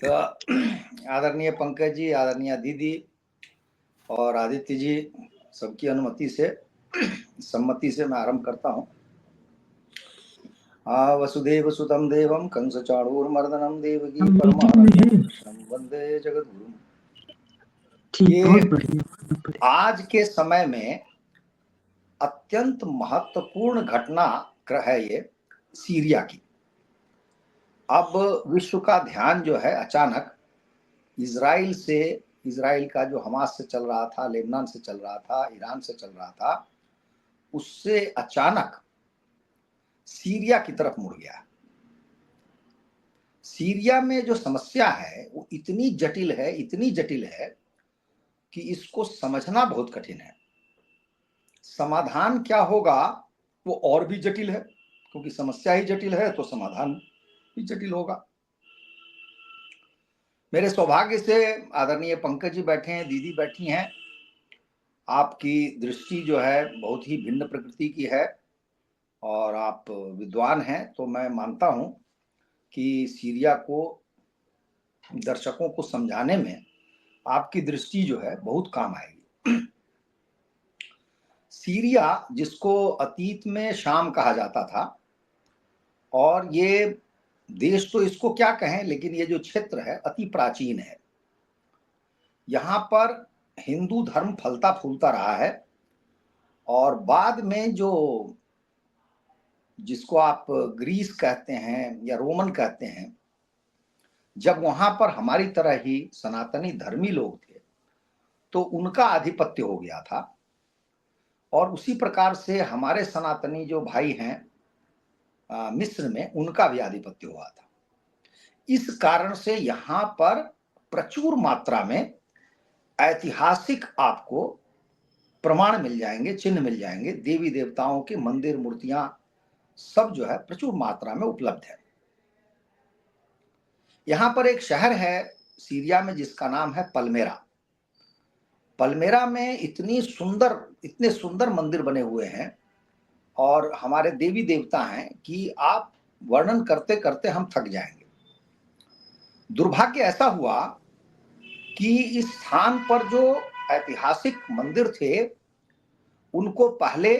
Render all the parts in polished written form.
तो आदरणीय पंकज जी, आदरणीय दीदी और आदित्य जी, सबकी अनुमति से सम्मति से मैं आरंभ करता हूँ। वसुदेव सुतम देवम कंस चाणूरमर्दनम देवकी परमानंदम कृष्णम वंदे जगद्गुरुम। ये आज के समय में अत्यंत महत्वपूर्ण घटना है ये सीरिया की। अब विश्व का ध्यान जो है अचानक इजराइल का जो हमास से चल रहा था, लेबनान से चल रहा था, ईरान से चल रहा था, उससे अचानक सीरिया की तरफ मुड़ गया। सीरिया में जो समस्या है वो इतनी जटिल है कि इसको समझना बहुत कठिन है। समाधान क्या होगा वो और भी जटिल है, क्योंकि समस्या ही जटिल है तो समाधान भी जटिल होगा। मेरे सौभाग्य से आदरणीय पंकज जी बैठे हैं, दीदी बैठी हैं। आपकी दृष्टि जो है बहुत ही भिन्न प्रकृति की है और आप विद्वान हैं, तो मैं मानता हूं कि सीरिया को दर्शकों को समझाने में आपकी दृष्टि जो है बहुत काम आएगी। सीरिया, जिसको अतीत में शाम कहा जाता था, और ये देश तो इसको क्या कहें, लेकिन ये जो क्षेत्र है अति प्राचीन है। यहाँ पर हिंदू धर्म फलता फूलता रहा है और बाद में जो जिसको आप ग्रीस कहते हैं या रोमन कहते हैं, जब वहां पर हमारी तरह ही सनातनी धर्मी लोग थे तो उनका आधिपत्य हो गया था, और उसी प्रकार से हमारे सनातनी जो भाई हैं मिस्र में, उनका भी आधिपत्य हुआ था। इस कारण से यहाँ पर प्रचुर मात्रा में ऐतिहासिक आपको प्रमाण मिल जाएंगे, चिन्ह मिल जाएंगे, देवी देवताओं के मंदिर, मूर्तियां सब जो है प्रचुर मात्रा में उपलब्ध है। यहाँ पर एक शहर है सीरिया में जिसका नाम है पलमेरा। पलमेरा में इतने सुंदर मंदिर बने हुए हैं और हमारे देवी देवता हैं कि आप वर्णन करते करते हम थक जाएंगे। दुर्भाग्य ऐसा हुआ कि इस स्थान पर जो ऐतिहासिक मंदिर थे उनको पहले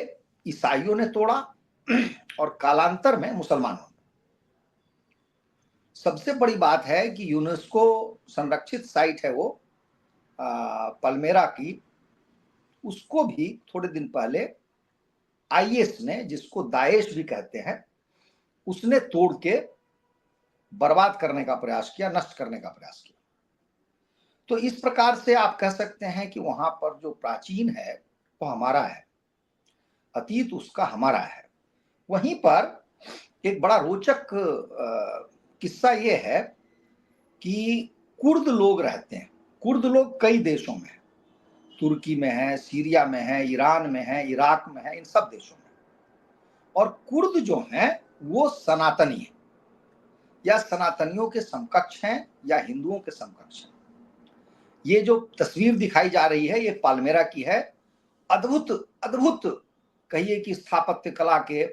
ईसाइयों ने तोड़ा और कालांतर में मुसलमानों ने। सबसे बड़ी बात है कि यूनेस्को संरक्षित साइट है वो पलमेरा की, उसको भी थोड़े दिन पहले आईएस ने, जिसको दाएश भी कहते हैं, उसने तोड़ के बर्बाद करने का प्रयास किया, नष्ट करने का प्रयास किया। तो इस प्रकार से आप कह सकते हैं कि वहां पर जो प्राचीन है वो हमारा है, अतीत उसका हमारा है। वहीं पर एक बड़ा रोचक किस्सा ये है कि कुर्द लोग रहते हैं। कुर्द लोग कई देशों में है, तुर्की में है, सीरिया में है, ईरान में है, इराक में है, इन सब देशों में। और कुर्द जो हैं वो सनातनी है, या सनातनियों के समकक्ष हैं या हिंदुओं के समकक्ष हैं। ये जो तस्वीर दिखाई जा रही है ये पालमेरा की है। अद्भुत अद्भुत कहिए कि स्थापत्य कला के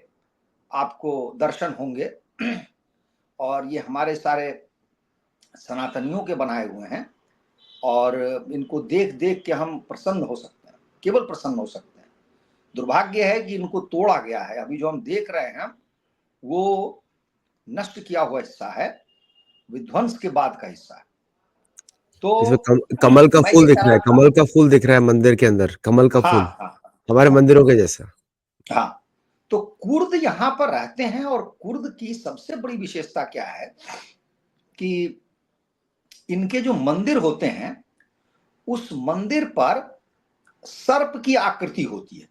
आपको दर्शन होंगे और ये हमारे सारे सनातनियों के बनाए हुए हैं और इनको देख देख के हम प्रसन्न हो सकते हैं, केवल प्रसन्न हो सकते हैं। दुर्भाग्य है कि इनको तोड़ा गया है। अभी जो हम देख रहे हैं वो नष्ट किया हुआ हिस्सा है, विध्वंस के बाद का हिस्सा है। तो इसमें कमल का मैं फूल ये दिख कह रहा है, रहा था, कमल का फूल दिख रहा है मंदिर के अंदर, कमल का फूल हमारे मंदिरों के जैसा। हाँ, तो कुर्द यहाँ पर रहते हैं और कुर्द की सबसे बड़ी विशेषता क्या है कि इनके जो मंदिर होते हैं उस मंदिर पर सर्प की आकृति होती है।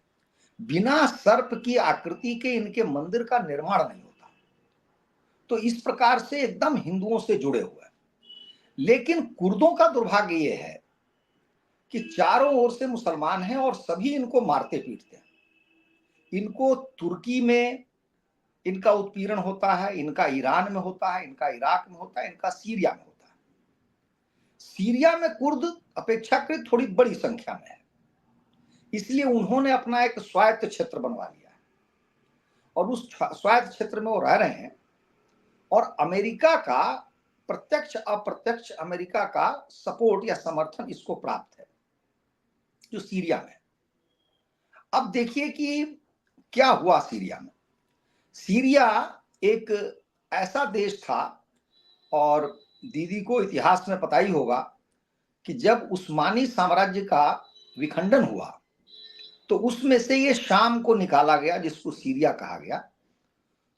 बिना सर्प की आकृति के इनके मंदिर का निर्माण नहीं होता। तो इस प्रकार से एकदम हिंदुओं से जुड़े हुए हैं। लेकिन कुर्दों का दुर्भाग्य ये है कि चारों ओर से मुसलमान हैं और सभी इनको मारते पीटते हैं। इनको तुर्की में इनका उत्पीड़न होता है, इनका ईरान में होता है, इनका इराक में होता है, इनका सीरिया में होता है। सीरिया में कुर्द अपेक्षाकृत थोड़ी बड़ी संख्या में है, इसलिए उन्होंने अपना एक स्वायत्त क्षेत्र बनवा लिया है और उस स्वायत्त क्षेत्र में वो रह रहे हैं। और अमेरिका का प्रत्यक्ष अप्रत्यक्ष अमेरिका का सपोर्ट या समर्थन इसको प्राप्त है, जो सीरिया में। अब देखिए कि क्या हुआ सीरिया में। सीरिया एक ऐसा देश था, और दीदी को इतिहास में पता ही होगा कि जब उस्मानी साम्राज्य का विखंडन हुआ तो उसमें से ये शाम को निकाला गया, जिसको सीरिया कहा गया।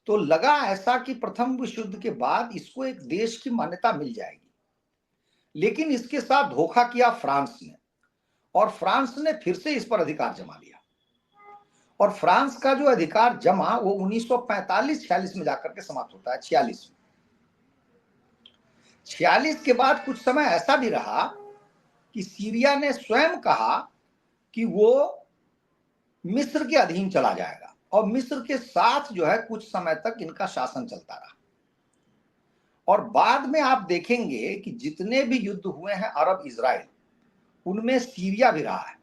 तो लगा ऐसा कि प्रथम विश्व युद्ध के बाद इसको एक देश की मान्यता मिल जाएगी, लेकिन इसके साथ धोखा किया फ्रांस ने, और फ्रांस ने फिर से इस पर अधिकार जमा लिया। और फ्रांस का जो अधिकार जमा वो 1945-46 में जाकर के समाप्त होता है, 46 में। 46 के बाद कुछ समय ऐसा भी रहा कि सीरिया ने स्वयं कहा कि वो मिस्र के अधीन चला जाएगा, और मिस्र के साथ जो है कुछ समय तक इनका शासन चलता रहा। और बाद में आप देखेंगे कि जितने भी युद्ध हुए हैं अरब इजराइल, उनमें सीरिया भी रहा है,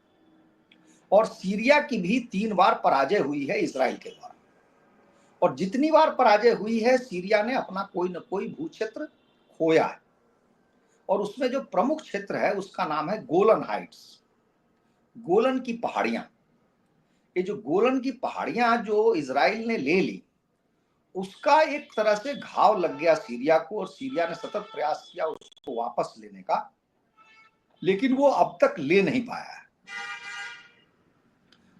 और सीरिया की भी 3 बार पराजय हुई है इजराइल के द्वारा। और जितनी बार पराजय हुई है, सीरिया ने अपना कोई न कोई भू क्षेत्र खोया है, और उसमें जो प्रमुख क्षेत्र है उसका नाम है गोलन हाइट्स, गोलन की पहाड़ियां। ये जो गोलन की पहाड़ियां जो इजराइल ने ले ली, उसका एक तरह से घाव लग गया सीरिया को, और सीरिया ने सतत प्रयास किया उसको वापस लेने का, लेकिन वो अब तक ले नहीं पाया है।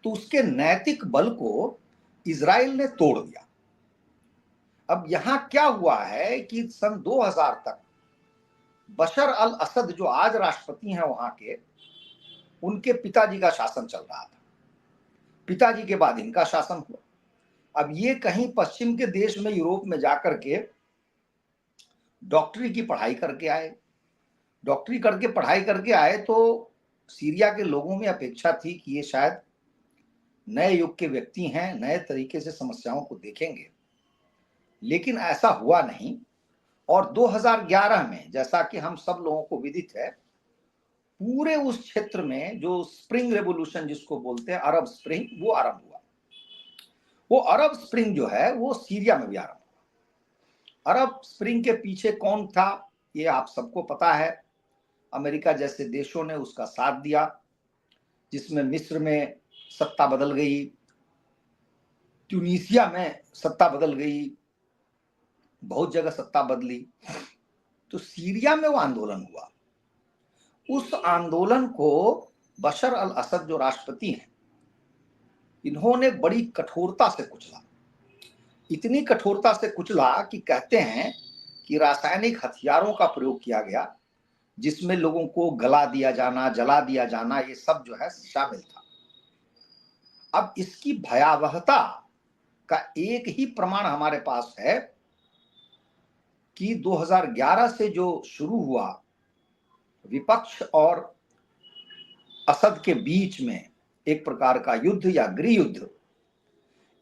तो उसके नैतिक बल को इजराइल ने तोड़ दिया। अब यहां क्या हुआ है कि सन 2000 तक बशर अल असद, जो आज राष्ट्रपति हैं वहां के, उनके पिताजी का शासन चल रहा था। पिताजी के बाद इनका शासन हुआ। अब ये कहीं पश्चिम के देश में, यूरोप में जाकर के डॉक्टरी की पढ़ाई करके आए। डॉक्टरी करके पढ़ाई करके आए तो सीरिया के लोगों में अपेक्षा थी कि ये शायद नए युग के व्यक्ति हैं, नए तरीके से समस्याओं को देखेंगे, लेकिन ऐसा हुआ नहीं। और 2011 में, जैसा कि हम सब लोगों को विदित है, पूरे उस क्षेत्र में जो स्प्रिंग रेवोल्यूशन जिसको बोलते हैं, अरब स्प्रिंग, वो आरंभ हुआ। वो अरब स्प्रिंग जो है वो सीरिया में भी आरंभ हुआ। अरब स्प्रिंग के पीछे कौन था ये आप सबको पता है। अमेरिका जैसे देशों ने उसका साथ दिया, जिसमें मिस्र में सत्ता बदल गई, ट्यूनीसिया में सत्ता बदल गई, बहुत जगह सत्ता बदली। तो सीरिया में वो आंदोलन हुआ। उस आंदोलन को बशर अल असद जो राष्ट्रपति हैं, इन्होंने बड़ी कठोरता से कुचला। इतनी कठोरता से कुचला कि कहते हैं कि रासायनिक हथियारों का प्रयोग किया गया, जिसमें लोगों को गला दिया जाना, जला दिया जाना, ये सब जो है शामिल था। अब इसकी भयावहता का एक ही प्रमाण हमारे पास है कि 2011 से जो शुरू हुआ विपक्ष और असद के बीच में एक प्रकार का युद्ध या गृह युद्ध,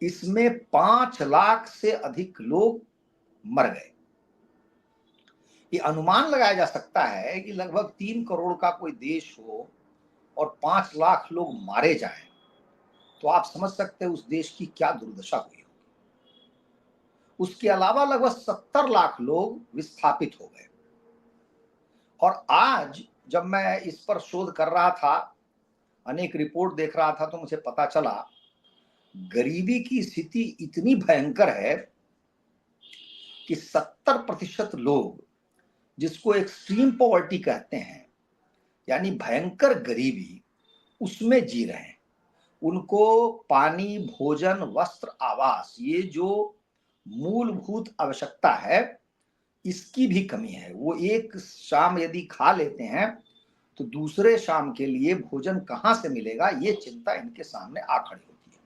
इसमें 5 लाख से अधिक लोग मर गए। ये अनुमान लगाया जा सकता है कि लगभग 3 करोड़ का कोई देश हो और 5 लाख लोग मारे जाएं, तो आप समझ सकते हैं उस देश की क्या दुर्दशा हुई होगी। उसके अलावा लगभग 70 लाख लोग विस्थापित हो गए। और आज जब मैं इस पर शोध कर रहा था, अनेक रिपोर्ट देख रहा था, तो मुझे पता चला गरीबी की स्थिति इतनी भयंकर है कि 70% लोग, जिसको एक्सट्रीम पॉवर्टी कहते हैं, यानी भयंकर गरीबी, उसमें जी रहे हैं। उनको पानी, भोजन, वस्त्र, आवास, ये जो मूलभूत आवश्यकता है, इसकी भी कमी है। वो एक शाम यदि खा लेते हैं तो दूसरे शाम के लिए भोजन कहां से मिलेगा, ये चिंता इनके सामने आ खड़ी होती है।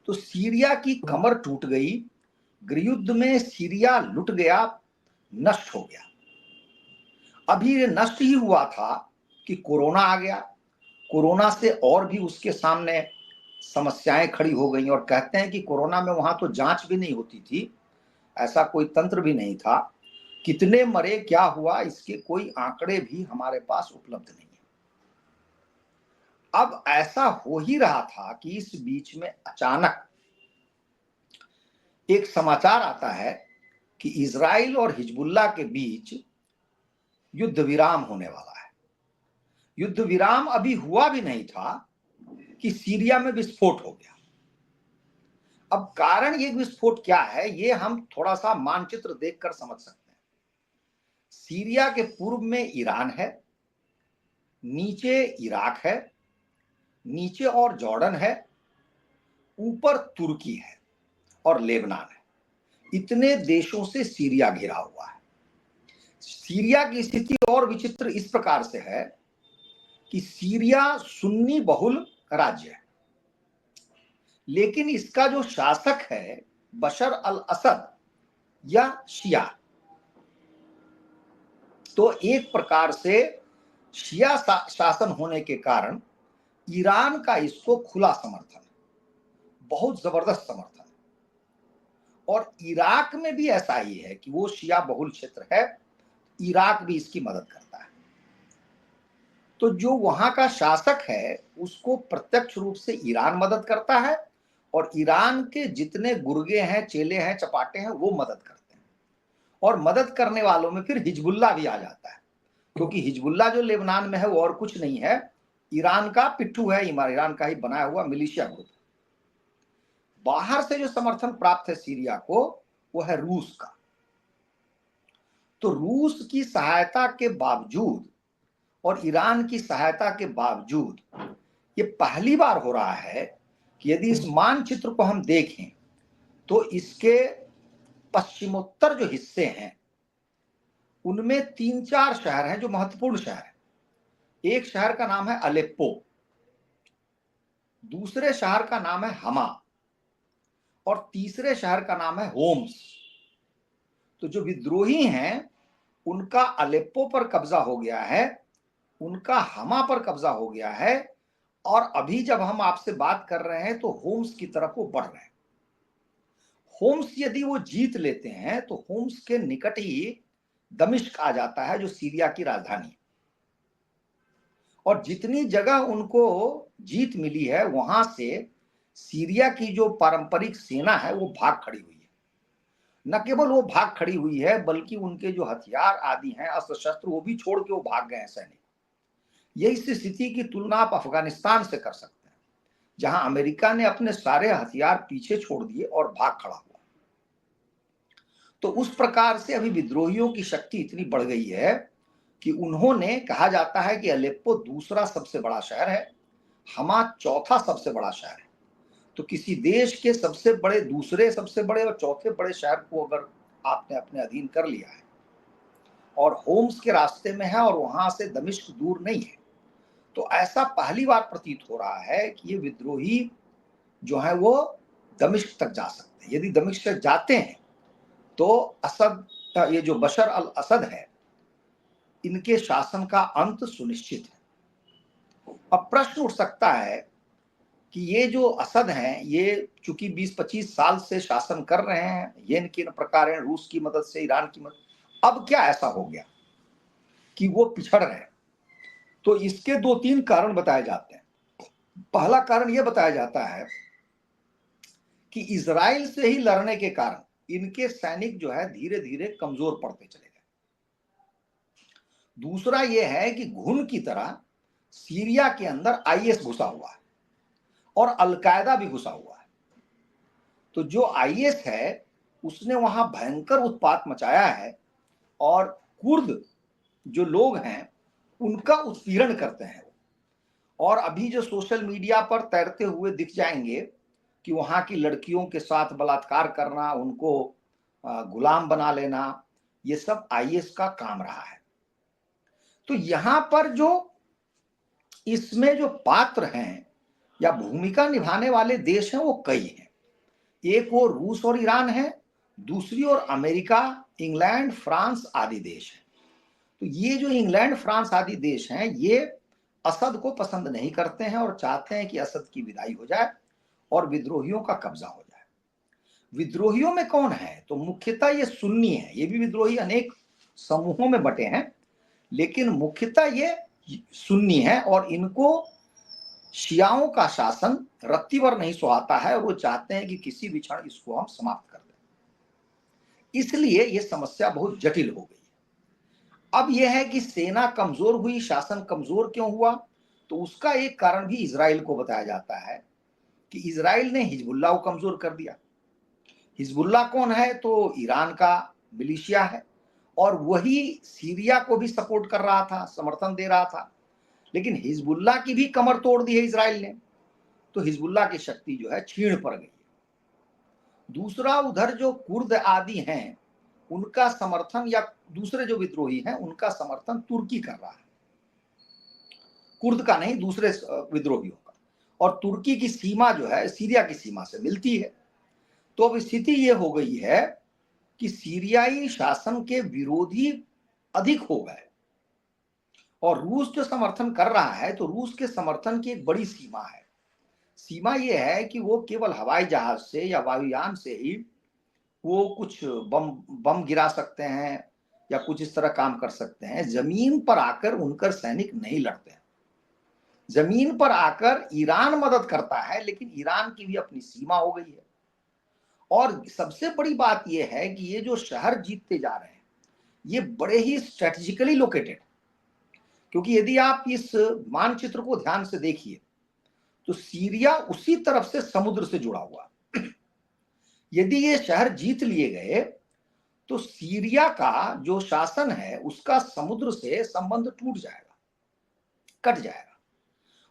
तो सीरिया की कमर टूट गई। गृहयुद्ध में सीरिया लुट गया, नष्ट हो गया। अभी ये नष्ट ही हुआ था कि कोरोना आ गया। कोरोना से और भी उसके सामने समस्याएं खड़ी हो गई, और कहते हैं कि कोरोना में वहां तो जांच भी नहीं होती थी, ऐसा कोई तंत्र भी नहीं था। कितने मरे, क्या हुआ, इसके कोई आंकड़े भी हमारे पास उपलब्ध नहीं है। अब ऐसा हो ही रहा था कि इस बीच में अचानक एक समाचार आता है कि इजराइल और हिजबुल्ला के बीच युद्ध विराम होने वाला है। युद्ध विराम अभी हुआ भी नहीं था कि सीरिया में विस्फोट हो गया। अब कारण ये विस्फोट क्या है, ये हम थोड़ा सा मानचित्र देखकर समझ सकते हैं। सीरिया के पूर्व में ईरान है, नीचे इराक है, नीचे और जॉर्डन है, ऊपर तुर्की है और लेबनान है। इतने देशों से सीरिया घिरा हुआ है। सीरिया की स्थिति और विचित्र इस प्रकार से है कि सीरिया सुन्नी बहुल राज्य है, लेकिन इसका जो शासक है बशर अल असद या शिया, तो एक प्रकार से शिया शासन होने के कारण ईरान का इसको खुला समर्थन, बहुत जबरदस्त समर्थन। और इराक में भी ऐसा ही है कि वो शिया बहुल क्षेत्र है, इराक भी इसकी मदद करता है। तो जो वहां का शासक है उसको प्रत्यक्ष रूप से ईरान मदद करता है, और ईरान के जितने गुर्गे हैं, चेले हैं, चपाटे हैं, वो मदद करते हैं। और मदद करने वालों में फिर हिजबुल्ला भी आ जाता है, क्योंकि हिजबुल्ला जो लेबनान में है वो और कुछ नहीं है, ईरान का पिट्ठू है, ईरान का ही बनाया हुआ मिलिशिया ग्रुप। बाहर से जो समर्थन प्राप्त है सीरिया को, वो है रूस का। तो रूस की सहायता के बावजूद और ईरान की सहायता के बावजूद ये पहली बार हो रहा है कि यदि इस मानचित्र को हम देखें तो इसके पश्चिमोत्तर जो हिस्से हैं उनमें 3-4 शहर हैं जो महत्वपूर्ण शहर हैं। एक शहर का नाम है अलेप्पो, दूसरे शहर का नाम है हमा, और तीसरे शहर का नाम है होम्स। तो जो विद्रोही हैं उनका अलेप्पो पर कब्जा हो गया है, उनका हमा पर कब्जा हो गया है, और अभी जब हम आपसे बात कर रहे हैं तो होम्स की तरफ वो बढ़ रहे हैं। होम्स यदि वो जीत लेते हैं तो होम्स के निकट ही दमिश्क आ जाता है, जो सीरिया की राजधानी है। और जितनी जगह उनको जीत मिली है वहां से सीरिया की जो पारंपरिक सेना है वो भाग खड़ी हुई है। न केवल वो भाग खड़ी हुई है, बल्कि उनके जो हथियार आदि हैं, अस्त्र शस्त्र, वो भी छोड़ के वो भाग गए हैं सैनिक। ये इस स्थिति की तुलना आप अफगानिस्तान से कर सकते हैं, जहां अमेरिका ने अपने सारे हथियार पीछे छोड़ दिए और भाग खड़ा हुआ। तो उस प्रकार से अभी विद्रोहियों की शक्ति इतनी बढ़ गई है कि उन्होंने, कहा जाता है कि अलेप्पो दूसरा सबसे बड़ा शहर है, हमा चौथा सबसे बड़ा शहर है। तो किसी देश के सबसे बड़े, दूसरे सबसे बड़े और चौथे बड़े शहर को अगर आपने अपने अधीन कर लिया है और होम्स के रास्ते में है और वहां से दमिश्क दूर नहीं है, तो ऐसा पहली बार प्रतीत हो रहा है कि ये विद्रोही जो है वो दमिश्क तक जा सकते हैं। यदि दमिश्क तक जाते हैं तो असद, ये जो बशर अल असद है, इनके शासन का अंत सुनिश्चित है। अब प्रश्न उठ सकता है कि ये जो असद हैं, ये चूंकि 20-25 साल से शासन कर रहे हैं, ये इनके प्रकार हैं, रूस की मदद से, ईरान की मदद, अब क्या ऐसा हो गया कि वो पिछड़ रहे हैं? तो इसके 2-3 कारण बताए जाते हैं। पहला कारण यह बताया जाता है कि इजराइल से ही लड़ने के कारण इनके सैनिक जो है धीरे धीरे कमजोर पड़ते चले गए। दूसरा यह है कि घुन की तरह सीरिया के अंदर आईएस घुसा हुआ है और अलकायदा भी घुसा हुआ है। तो जो आईएस है उसने वहां भयंकर उत्पात मचाया है, और कुर्द जो लोग हैं उनका उत्पीड़न करते हैं। और अभी जो सोशल मीडिया पर तैरते हुए दिख जाएंगे कि वहां की लड़कियों के साथ बलात्कार करना, उनको गुलाम बना लेना, ये सब आईएस का काम रहा है। तो यहां पर जो इसमें जो पात्र हैं या भूमिका निभाने वाले देश हैं वो कई हैं। एक वो रूस और ईरान है, दूसरी ओर अमेरिका, इंग्लैंड, फ्रांस आदि देश हैं। तो ये जो इंग्लैंड, फ्रांस आदि देश हैं, ये असद को पसंद नहीं करते हैं और चाहते हैं कि असद की विदाई हो जाए और विद्रोहियों का कब्जा हो जाए। विद्रोहियों में कौन है? तो मुख्यतः ये सुन्नी है। ये भी विद्रोही अनेक समूहों में बटे हैं, लेकिन मुख्यतः ये सुन्नी है, और इनको शियाओं का शासन रत्तीभर नहीं सुहाता है, और वो चाहते हैं कि किसी भी क्षण इसको हम समाप्त कर दें। इसलिए ये समस्या बहुत जटिल हो गई। अब यह है कि सेना कमजोर हुई, शासन कमजोर क्यों हुआ? तो उसका एक कारण भी इजराइल को बताया जाता है कि इजराइल ने हिजबुल्लाह को कमजोर कर दिया। हिजबुल्लाह कौन है? तो ईरान का मिलिशिया है और वही सीरिया को भी सपोर्ट कर रहा था, समर्थन दे रहा था। लेकिन हिजबुल्लाह की भी कमर तोड़ दी है इजराइल ने, तो हिजबुल्लाह की शक्ति जो है छीण पड़ गई। दूसरा, उधर जो कुर्द आदि हैं उनका समर्थन, या दूसरे जो विद्रोही हैं उनका समर्थन तुर्की कर रहा है, कुर्द का नहीं, दूसरे विद्रोहियों का। और तुर्की की सीमा जो है सीरिया की सीमा से मिलती है। तो अब स्थिति ये हो गई है कि सीरियाई शासन के विरोधी अधिक हो गए और रूस जो समर्थन कर रहा है, तो रूस के समर्थन की एक बड़ी सीमा है। सीमा ये है कि वो केवल हवाई जहाज से या वायुयान से ही वो कुछ बम बम गिरा सकते हैं या कुछ इस तरह काम कर सकते हैं। जमीन पर आकर उनकर सैनिक नहीं लड़ते हैं। जमीन पर आकर ईरान मदद करता है, लेकिन ईरान की भी अपनी सीमा हो गई है। और सबसे बड़ी बात यह है कि ये जो शहर जीतते जा रहे हैं ये बड़े ही स्ट्रेटेजिकली लोकेटेड, क्योंकि यदि आप इस मानचित्र को ध्यान से देखिए तो सीरिया उसी तरफ से समुद्र से जुड़ा हुआ। यदि ये शहर जीत लिए गए तो सीरिया का जो शासन है उसका समुद्र से संबंध टूट जाएगा, कट जाएगा।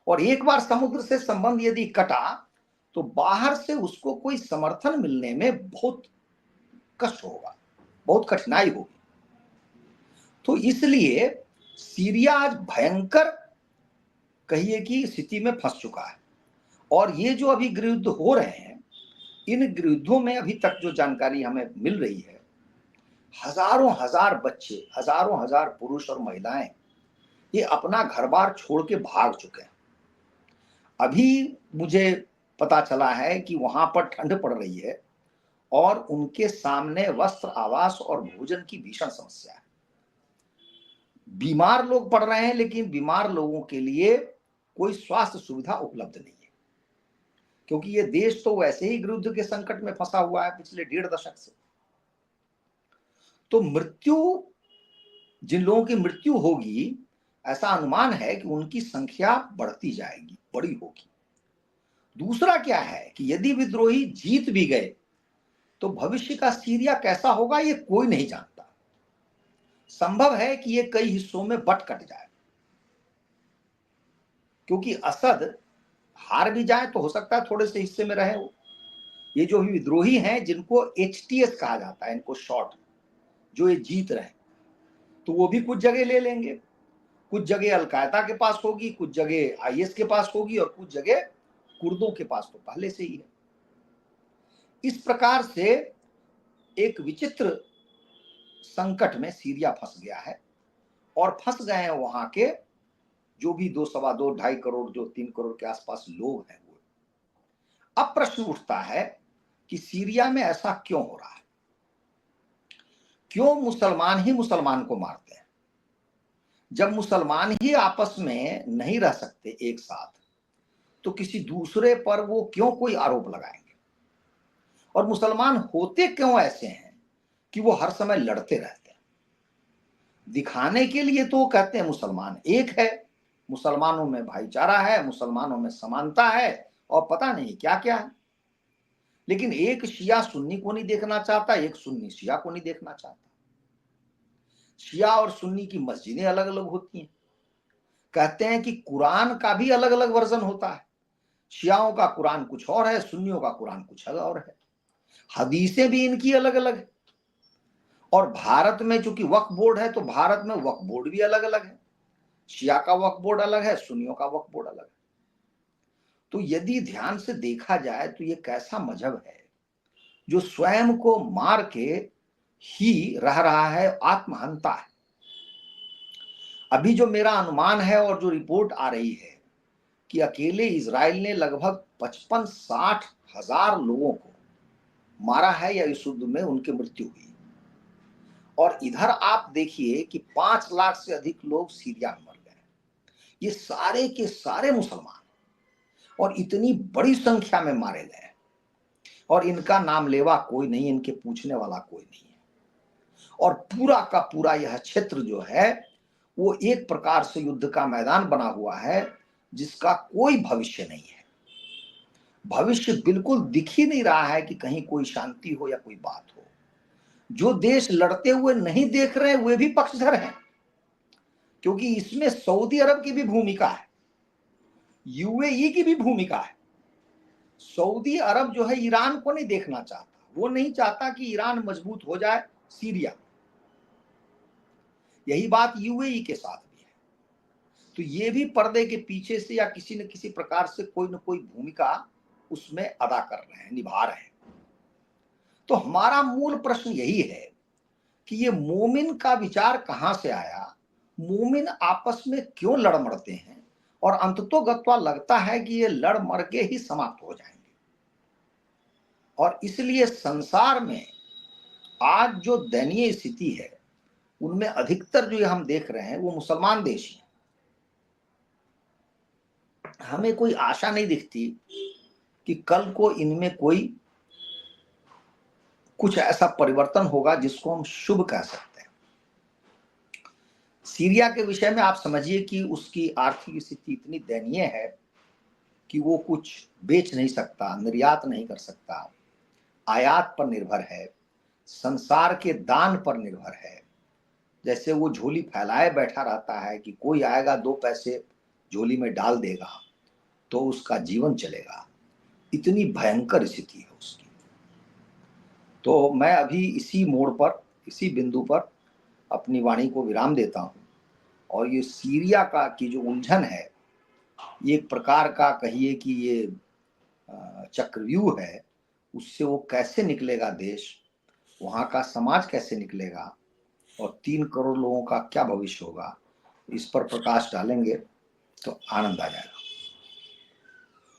और एक बार समुद्र से संबंध यदि कटा तो बाहर से उसको कोई समर्थन मिलने में बहुत कष्ट होगा, बहुत कठिनाई होगी। तो इसलिए सीरिया आज भयंकर कहिए कि स्थिति में फंस चुका है। और ये जो अभी गृहयुद्ध हो रहे हैं, इन गृहयुद्धों में अभी तक जो जानकारी हमें मिल रही है, हजारों हजार बच्चे, हजारों हजार पुरुष और महिलाएं ये अपना घर बार छोड़ के भाग चुके हैं। अभी मुझे पता चला है कि वहां पर ठंड पड़ रही है और उनके सामने वस्त्र, आवास और भोजन की भीषण समस्या है। बीमार लोग पड़ रहे हैं, लेकिन बीमार लोगों के लिए कोई स्वास्थ्य सुविधा उपलब्ध नहीं है, क्योंकि ये देश तो वैसे ही गृहयुद्ध के संकट में फंसा हुआ है पिछले 1.5 दशक से। तो मृत्यु, जिन लोगों की मृत्यु होगी, ऐसा अनुमान है कि उनकी संख्या बढ़ती जाएगी, बड़ी होगी। दूसरा क्या है कि यदि विद्रोही जीत भी गए तो भविष्य का सीरिया कैसा होगा ये कोई नहीं जानता। संभव है कि ये कई हिस्सों में बट कट जाए, क्योंकि असद हार भी जाए तो हो सकता है थोड़े से हिस्से में रहे हो। ये जो विद्रोही हैं जिनको HTS कहा जाता है, इनको शॉर्ट, जो ये जीत रहे हैं, तो वो भी कुछ जगह ले लेंगे। कुछ जगह अलकायदा के पास होगी, कुछ जगह IS के पास होगी और कुछ जगह कुर्दों के पास तो पहले से ही है। इस प्रकार से एक विचित्र संकट में सीरिया फंस गया है और फंस गए हैं वहां के जो भी 2, सवा 2, 2.5 करोड़, जो 3 करोड़ के आसपास लोग हैं वो। अब प्रश्न उठता है कि सीरिया में ऐसा क्यों हो रहा है? क्यों मुसलमान ही मुसलमान को मारते हैं? जब मुसलमान ही आपस में नहीं रह सकते एक साथ, तो किसी दूसरे पर वो क्यों कोई आरोप लगाएंगे? और मुसलमान होते क्यों ऐसे हैं कि वो हर समय लड़ते रहते हैं? दिखाने के लिए तो कहते हैं मुसलमान एक है, मुसलमानों में भाईचारा है, मुसलमानों में समानता है और पता नहीं क्या क्या है। लेकिन एक शिया सुन्नी को नहीं देखना चाहता, एक सुन्नी शिया को नहीं देखना चाहता। शिया और सुन्नी की मस्जिदें अलग अलग होती हैं। कहते हैं कि कुरान का भी अलग अलग वर्जन होता है। शियाओं का कुरान कुछ और है, सुन्नियों का कुरान कुछ और है। हदीसें भी इनकी अलग अलग है। और भारत में चूंकि वक्फ बोर्ड है, तो भारत में वक्फ बोर्ड भी अलग अलग है। शिया का वक्फ बोर्ड अलग है, सुन्नियों का वक्फ बोर्ड अलग है। तो यदि ध्यान से देखा जाए तो ये कैसा मजहब है जो स्वयं को मार के ही रह रहा है, आत्महंता है। अभी जो मेरा अनुमान है और जो रिपोर्ट आ रही है कि अकेले इजराइल ने लगभग 55-60 हजार लोगों को मारा है या इस युद्ध में उनकी मृत्यु हुई। और इधर आप देखिए कि 5 लाख से अधिक लोग सीरिया में मर गए। ये सारे के सारे मुसलमान, और इतनी बड़ी संख्या में मारे गए और इनका नाम लेवा कोई नहीं, इनके पूछने वाला कोई नहीं है। और पूरा का पूरा यह क्षेत्र जो है वो एक प्रकार से युद्ध का मैदान बना हुआ है जिसका कोई भविष्य नहीं है। भविष्य बिल्कुल दिख ही नहीं रहा है कि कहीं कोई शांति हो या कोई बात हो। जो देश लड़ते हुए नहीं देख रहे हैं वे भी पक्षधर हैं, क्योंकि इसमें सऊदी अरब की भी भूमिका है, यूएई की भी भूमिका है। सऊदी अरब जो है ईरान को नहीं देखना चाहता, वो नहीं चाहता कि ईरान मजबूत हो जाए सीरिया। यही बात यूएई के साथ भी है। तो ये भी पर्दे के पीछे से या किसी न किसी प्रकार से कोई न कोई भूमिका उसमें अदा कर रहे हैं, निभा रहे हैं। तो हमारा मूल प्रश्न यही है कि ये मोमिन का विचार कहां से आया, मोमिन आपस में क्यों लड़ मरते हैं, और अंततोगत्वा लगता है कि ये लड़ मर के ही समाप्त हो जाएंगे। और इसलिए संसार में आज जो दयनीय स्थिति है उनमें अधिकतर जो हम देख रहे हैं वो मुसलमान देश हैं। हमें कोई आशा नहीं दिखती कि कल को इनमें कोई कुछ ऐसा परिवर्तन होगा जिसको हम शुभ कह सकते हैं। सीरिया के विषय में आप समझिए कि उसकी आर्थिक स्थिति इतनी दयनीय है कि वो कुछ बेच नहीं सकता, निर्यात नहीं कर सकता, आयात पर निर्भर है, संसार के दान पर निर्भर है। जैसे वो झोली फैलाए बैठा रहता है कि कोई आएगा 2 पैसे झोली में डाल देगा तो उसका जीवन चलेगा, इतनी भयंकर स्थिति है उसकी। तो मैं अभी इसी मोड़ पर, इसी बिंदु पर अपनी वाणी को विराम देता हूं। और ये सीरिया का की जो उलझन है, ये एक प्रकार का कहिए कि ये चक्रव्यूह है, उससे वो कैसे निकलेगा देश, वहां का समाज कैसे निकलेगा, और 3 करोड़ लोगों का क्या भविष्य होगा, इस पर प्रकाश डालेंगे तो आनंद आ जाएगा।